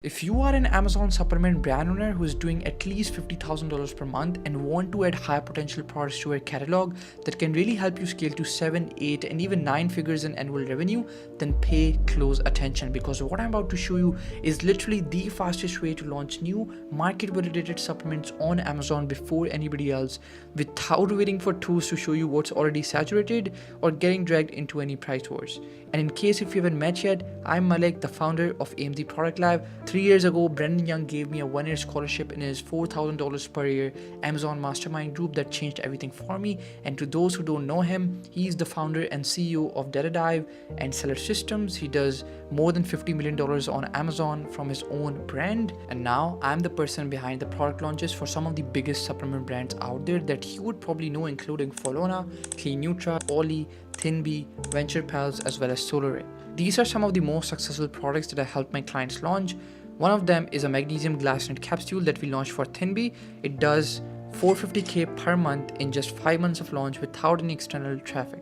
If you are an Amazon supplement brand owner who is doing at least $50,000 per month and want to add high potential products to your catalog that can really help you scale to 7, 8, and even 9 figures in annual revenue, then pay close attention, because what I'm about to show you is literally the fastest way to launch new market validated supplements on Amazon before anybody else, without waiting for tools to show you what's already saturated or getting dragged into any price wars. And in case if you haven't met yet, I'm Malik, the founder of AMD Product Lab. 3 years ago, Brendan Young gave me a 1-year scholarship in his $4,000 per year Amazon mastermind group that changed everything for me. And to those who don't know him, he's the founder and CEO of DataDive and Seller Systems. He does more than $50 million on Amazon from his own brand. And now I'm the person behind the product launches for some of the biggest supplement brands out there that you would probably know, including Folona, Clean Nutra, Ollie, Thinby, Venture Pals, as well as Solaray. These are some of the most successful products that I helped my clients launch. One of them is a magnesium glycinate capsule that we launched for Thinby. It does $450K per month in just 5 months of launch without any external traffic.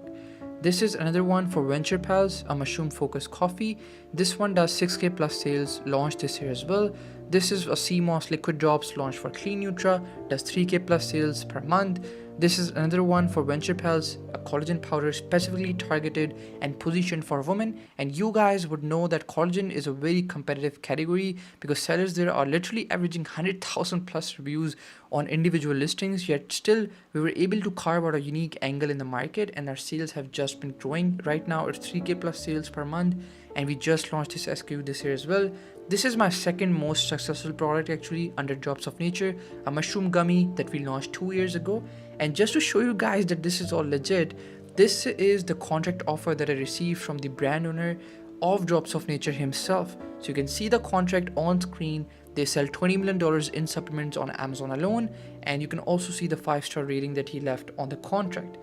This is another one for Venture Pals, a mushroom focused coffee. This one does 6K plus sales, launched this year as well. This is a CMOS liquid drops launched for Clean Nutra, does 3K plus sales per month. This is another one for Venture Pals, a collagen powder specifically targeted and positioned for women. And you guys would know that collagen is a very competitive category because sellers there are literally averaging 100,000 plus reviews on individual listings, yet still we were able to carve out a unique angle in the market, and our sales have just been growing. Right now it's 3K plus sales per month, and we just launched this SKU this year as well. This is my second most successful product actually under Drops of Nature, a mushroom gummy that we launched 2 years ago. And just to show you guys that this is all legit, this is the contract offer that I received from the brand owner of Drops of Nature himself. So you can see the contract on screen. They sell $20 million in supplements on Amazon alone, and you can also see the 5-star rating that he left on the contract.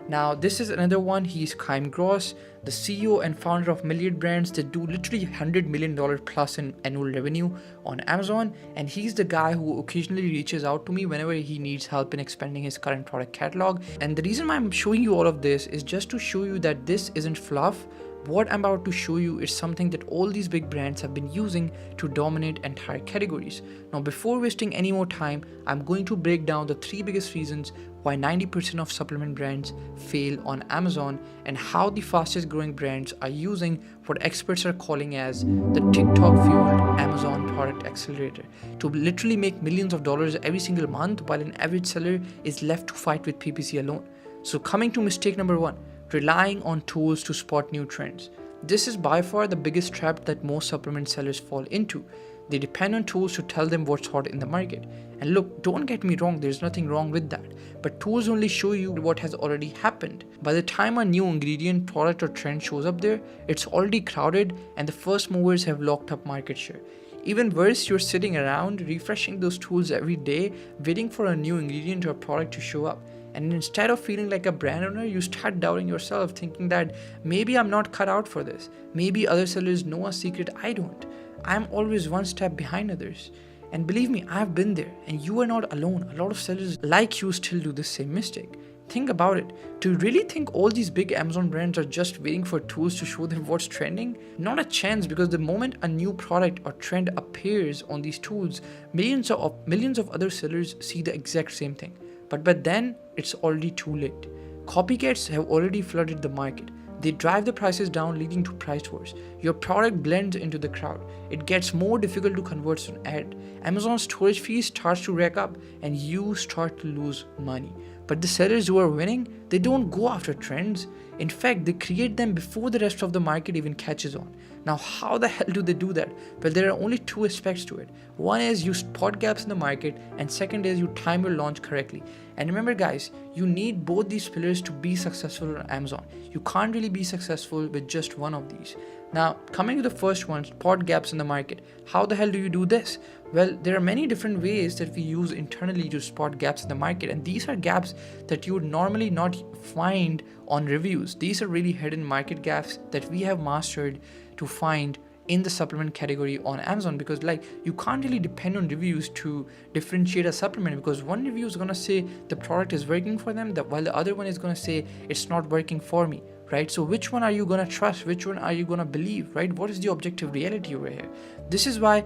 Now, this is another one. He's Chaim Gross, the CEO and founder of Milliard Brands that do literally $100 million plus in annual revenue on Amazon. And he's the guy who occasionally reaches out to me whenever he needs help in expanding his current product catalog. And the reason why I'm showing you all of this is just to show you that this isn't fluff. What I'm about to show you is something that all these big brands have been using to dominate entire categories. Now, before wasting any more time, I'm going to break down the 3 biggest reasons why 90% of supplement brands fail on Amazon and how the fastest growing brands are using what experts are calling as the TikTok fueled Amazon product accelerator to literally make millions of dollars every single month, while an average seller is left to fight with PPC alone. So coming to mistake number 1, relying on tools to spot new trends. This is by far the biggest trap that most supplement sellers fall into. They depend on tools to tell them what's hot in the market. And look, don't get me wrong, there's nothing wrong with that. But tools only show you what has already happened. By the time a new ingredient, product, or trend shows up there, it's already crowded and the first movers have locked up market share. Even worse, you're sitting around refreshing those tools every day, waiting for a new ingredient or product to show up. And instead of feeling like a brand owner, you start doubting yourself, thinking that maybe I'm not cut out for this. Maybe other sellers know a secret I don't. I'm always one step behind others. And believe me, I've been there, and you are not alone. A lot of sellers like you still do the same mistake. Think about it. Do you really think all these big Amazon brands are just waiting for tools to show them what's trending? Not a chance, because the moment a new product or trend appears on these tools, millions of other sellers see the exact same thing. But by then, it's already too late. Copycats have already flooded the market. They drive the prices down, leading to price wars. Your product blends into the crowd. It gets more difficult to convert an ad. Amazon's storage fees starts to rack up, and you start to lose money. But the sellers who are winning, they don't go after trends. In fact, they create them before the rest of the market even catches on. Now, how the hell do they do that? Well, there are only 2 aspects to it. One is you spot gaps in the market, and second is you time your launch correctly. And remember guys, you need both these pillars to be successful on Amazon. You can't really be successful with just one of these. Now, coming to the first one, spot gaps in the market. How the hell do you do this? Well, there are many different ways that we use internally to spot gaps in the market, and these are gaps that you would normally not find on reviews. These are really hidden market gaps that we have mastered to find in the supplement category on Amazon, because you can't really depend on reviews to differentiate a supplement, because one review is going to say the product is working for them while the other one is going to say it's not working for me. right? So which one are you gonna trust? Which one are you gonna believe, right? What is the objective reality over here? This is why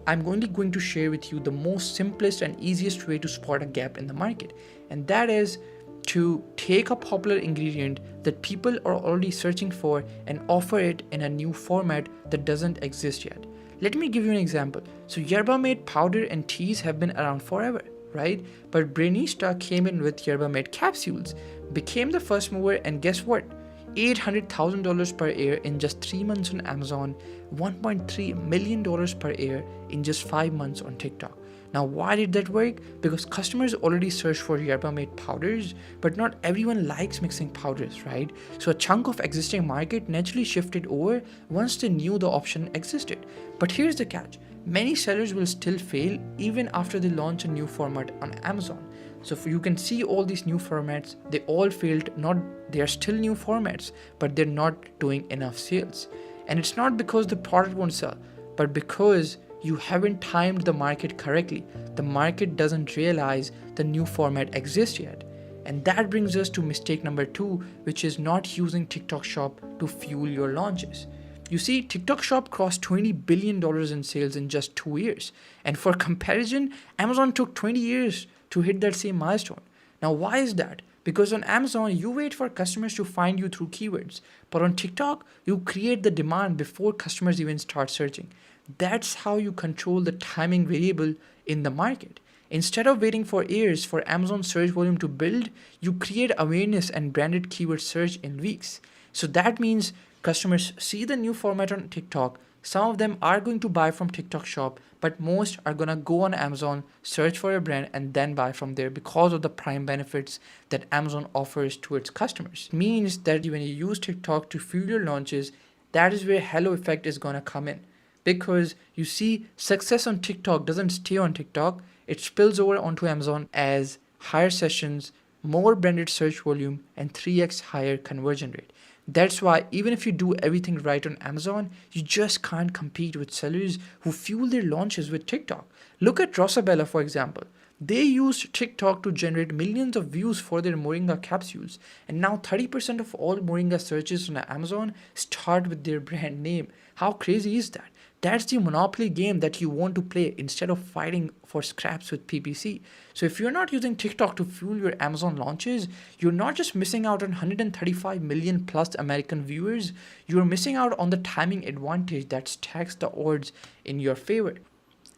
I'm only going to share with you the most simplest and easiest way to spot a gap in the market, and that is to take a popular ingredient that people are already searching for and offer it in a new format that doesn't exist yet. Let me give you an example. So yerba mate powder and teas have been around forever, right? But Brainista came in with yerba mate capsules, became the first mover, and guess what? $800,000 per year in just 3 months on Amazon, $1.3 million per year in just 5 months on TikTok. Now, why did that work? Because customers already search for yerba mate powders, but not everyone likes mixing powders, right? So a chunk of existing market naturally shifted over once they knew the option existed. But here's the catch. Many sellers will still fail even after they launch a new format on Amazon. So you can see all these new formats, they all failed. They are still new formats, but they're not doing enough sales. And it's not because the product won't sell, but because you haven't timed the market correctly. The market doesn't realize the new format exists yet. And that brings us to mistake number 2, which is not using TikTok Shop to fuel your launches. You see, TikTok Shop crossed $20 billion in sales in just 2 years. And for comparison, Amazon took 20 years to hit that same milestone. Now, why is that? Because on Amazon, you wait for customers to find you through keywords. But on TikTok, you create the demand before customers even start searching. That's how you control the timing variable in the market. Instead of waiting for years for Amazon search volume to build, you create awareness and branded keyword search in weeks. So that means customers see the new format on TikTok. Some of them are going to buy from TikTok Shop, but most are going to go on Amazon, search for a brand, and then buy from there because of the prime benefits that Amazon offers to its customers. It means that when you use TikTok to fuel your launches, that is where halo effect is going to come in. Because you see, success on TikTok doesn't stay on TikTok, it spills over onto Amazon as higher sessions, more branded search volume, and 3x higher conversion rate. That's why even if you do everything right on Amazon, you just can't compete with sellers who fuel their launches with TikTok. Look at Rosabella, for example. They used TikTok to generate millions of views for their Moringa capsules, and now 30% of all Moringa searches on Amazon start with their brand name. How crazy is that? That's the monopoly game that you want to play instead of fighting for scraps with PPC. So if you're not using TikTok to fuel your Amazon launches, you're not just missing out on 135 million plus American viewers, you're missing out on the timing advantage that stacks the odds in your favor.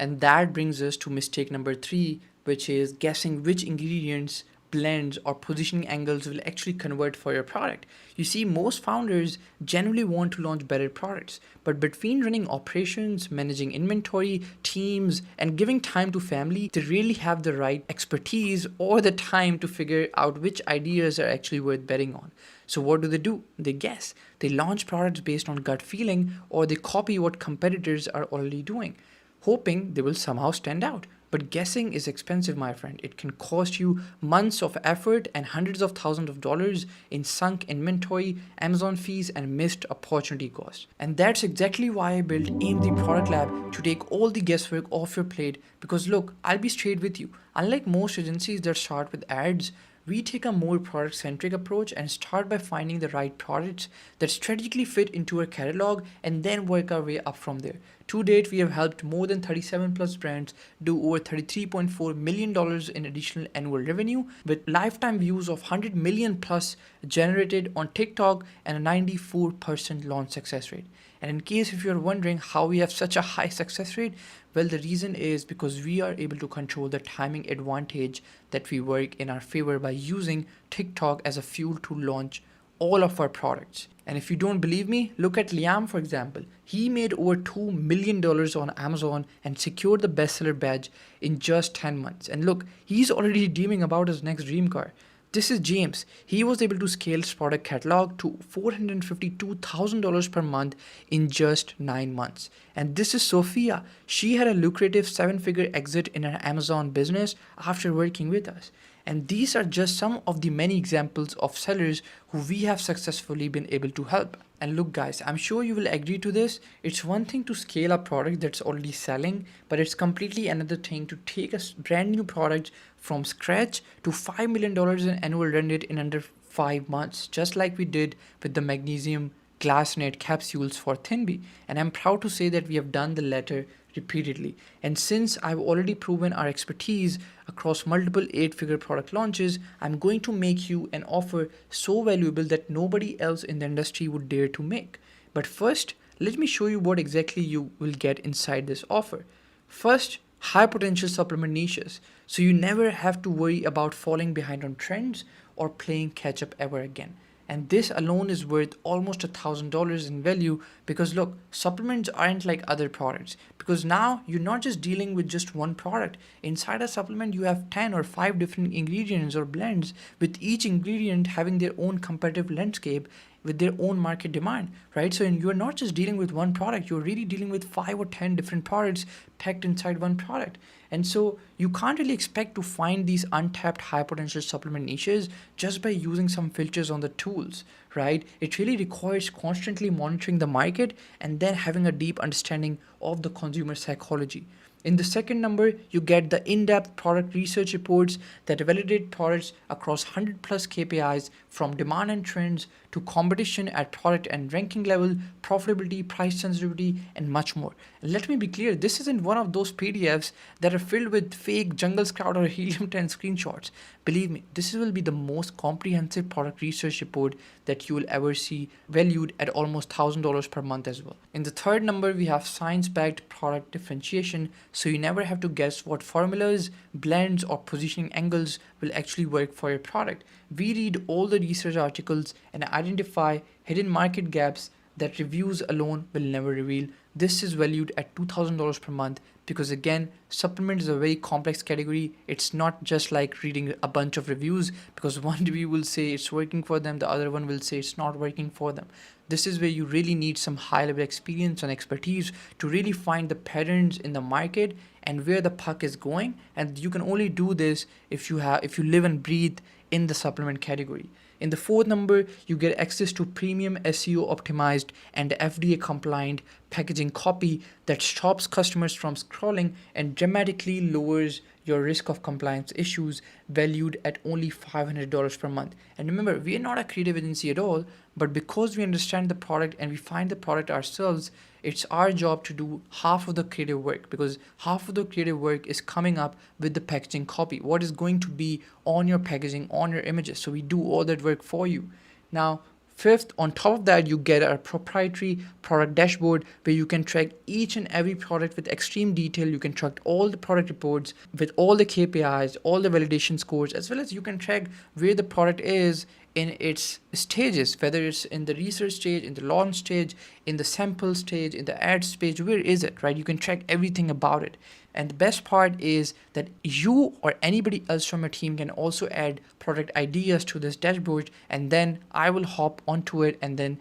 And that brings us to mistake number 3, which is guessing which ingredients, blends, or positioning angles will actually convert for your product. You see, most founders generally want to launch better products, but between running operations, managing inventory, teams, and giving time to family, they really have the right expertise or the time to figure out which ideas are actually worth betting on. So what do? They guess. They launch products based on gut feeling, or they copy what competitors are already doing, hoping they will somehow stand out. But guessing is expensive, my friend. It can cost you months of effort and hundreds of thousands of dollars in sunk inventory, Amazon fees, and missed opportunity costs. And that's exactly why I built AMD Product Lab, to take all the guesswork off your plate. Because look, I'll be straight with you. Unlike most agencies that start with ads, we take a more product-centric approach and start by finding the right products that strategically fit into our catalog and then work our way up from there. To date, we have helped more than 37 plus brands do over $33.4 million in additional annual revenue, with lifetime views of 100 million plus generated on TikTok and a 94% launch success rate. And in case if you're wondering how we have such a high success rate, well, the reason is because we are able to control the timing advantage that we work in our favor by using TikTok as a fuel to launch all of our products. And if you don't believe me, look at Liam, for example. He made over $2 million on Amazon and secured the bestseller badge in just 10 months. And look, he's already dreaming about his next dream car. This is James. He was able to scale his product catalog to $452,000 per month in just 9 months. And this is Sophia. She had a lucrative 7-figure exit in her Amazon business after working with us. And these are just some of the many examples of sellers who we have successfully been able to help. And look guys, I'm sure you will agree to this. It's one thing to scale a product that's already selling, but it's completely another thing to take a brand new product from scratch to $5 million in annual run rate in under 5 months, just like we did with the magnesium glacinate capsules for Thinby. And I'm proud to say that we have done the latter repeatedly. And since I've already proven our expertise across multiple 8-figure product launches, I'm going to make you an offer so valuable that nobody else in the industry would dare to make. But first, let me show you what exactly you will get inside this offer. First, high potential supplement niches, so you never have to worry about falling behind on trends or playing catch up ever again. And this alone is worth almost $1,000 in value, because look, supplements aren't like other products, because now you're not just dealing with just one product. Inside a supplement you have 10 or 5 different ingredients or blends, with each ingredient having their own competitive landscape with their own market demand, right? So you're not just dealing with one product, you're really dealing with 5 or 10 different products packed inside one product. And so you can't really expect to find these untapped high potential supplement niches just by using some filters on the tools, right? It really requires constantly monitoring the market and then having a deep understanding of the consumer psychology. In the second number, you get the in-depth product research reports that validate products across 100 plus KPIs, from demand and trends to competition at product and ranking level, profitability, price sensitivity, and much more. And let me be clear, this isn't one of those PDFs that are filled with fake jungle scout or helium 10 screenshots. Believe me, this will be the most comprehensive product research report that you will ever see, valued at almost $1,000 per month as well. In the third number, we have science-backed product differentiation, so you never have to guess what formulas, blends, or positioning angles will actually work for your product. We read all the research articles and identify hidden market gaps that reviews alone will never reveal. This is valued at $2,000 per month, because again, supplement is a very complex category. It's not just like reading a bunch of reviews, because one review will say it's working for them, the other one will say it's not working for them. This is where you really need some high level experience and expertise to really find the patterns in the market and where the puck is going. And you can only do this if you live and breathe in the supplement category. In the fourth number, you get access to premium SEO optimized and FDA compliant packaging copy that stops customers from scrolling and dramatically lowers your risk of compliance issues, valued at only $500 per month. And remember, we are not a creative agency at all, but because we understand the product and we find the product ourselves, it's our job to do half of the creative work, because half of the creative work is coming up with the packaging copy, what is going to be on your packaging, on your images. So we do all that work for you. Now, fifth, on top of that, you get our proprietary product dashboard where you can track each and every product with extreme detail. You can track all the product reports with all the KPIs, all the validation scores, as well as you can track where the product is in its stages, whether it's in the research stage, in the launch stage, in the sample stage, in the ad stage, where is it, right? You can track everything about it. And the best part is that you or anybody else from your team can also add product ideas to this dashboard, and then I will hop onto it and then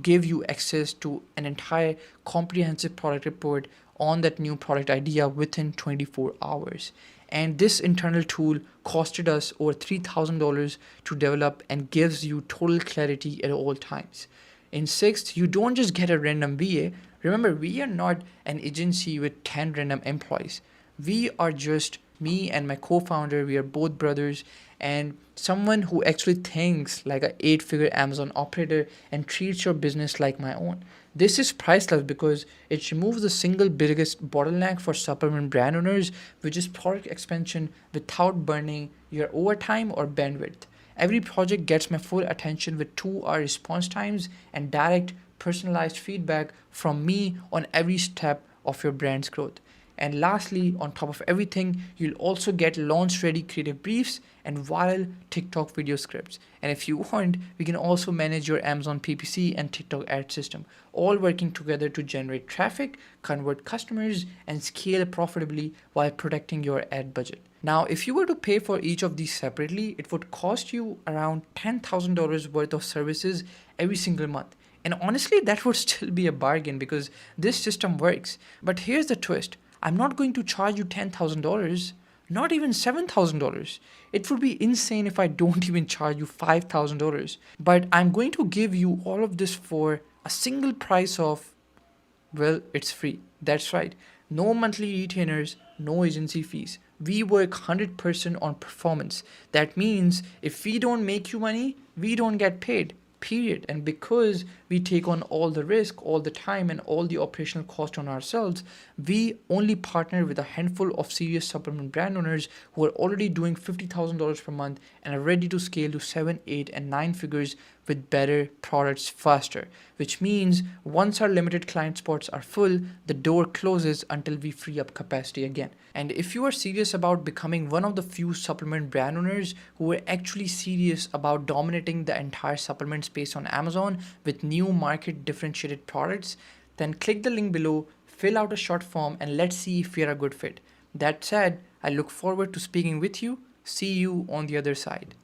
give you access to an entire comprehensive product report on that new product idea within 24 hours. And this internal tool costed us over $3,000 to develop and gives you total clarity at all times. In sixth, you don't just get a random VA. Remember, we are not an agency with 10 random employees. We are just me and my co-founder. We are both brothers, and someone who actually thinks like an 8-figure Amazon operator and treats your business like my own. This is priceless because it removes the single biggest bottleneck for supplement brand owners, which is product expansion without burning your overtime or bandwidth. Every project gets my full attention with 2-hour response times and direct personalized feedback from me on every step of your brand's growth. And lastly, on top of everything, you'll also get launch-ready creative briefs and viral TikTok video scripts. And if you want, we can also manage your Amazon PPC and TikTok ad system, all working together to generate traffic, convert customers, and scale profitably while protecting your ad budget. Now, if you were to pay for each of these separately, it would cost you around $10,000 worth of services every single month. And honestly, that would still be a bargain because this system works. But here's the twist. I'm not going to charge you $10,000, not even $7,000. It would be insane if I don't even charge you $5,000. But I'm going to give you all of this for a single price of, well, it's free. That's right. No monthly retainers, no agency fees. We work 100% on performance. That means if we don't make you money, we don't get paid. Period. And because we take on all the risk, all the time, and all the operational cost on ourselves, we only partner with a handful of serious supplement brand owners who are already doing $50,000 per month and are ready to scale to 7, 8, and 9 figures with better products faster. Which means once our limited client spots are full, the door closes until we free up capacity again. And if you are serious about becoming one of the few supplement brand owners who are actually serious about dominating the entire supplement space on Amazon with new market differentiated products, then click the link below, fill out a short form, and let's see if we are a good fit. That said, I look forward to speaking with you. See you on the other side.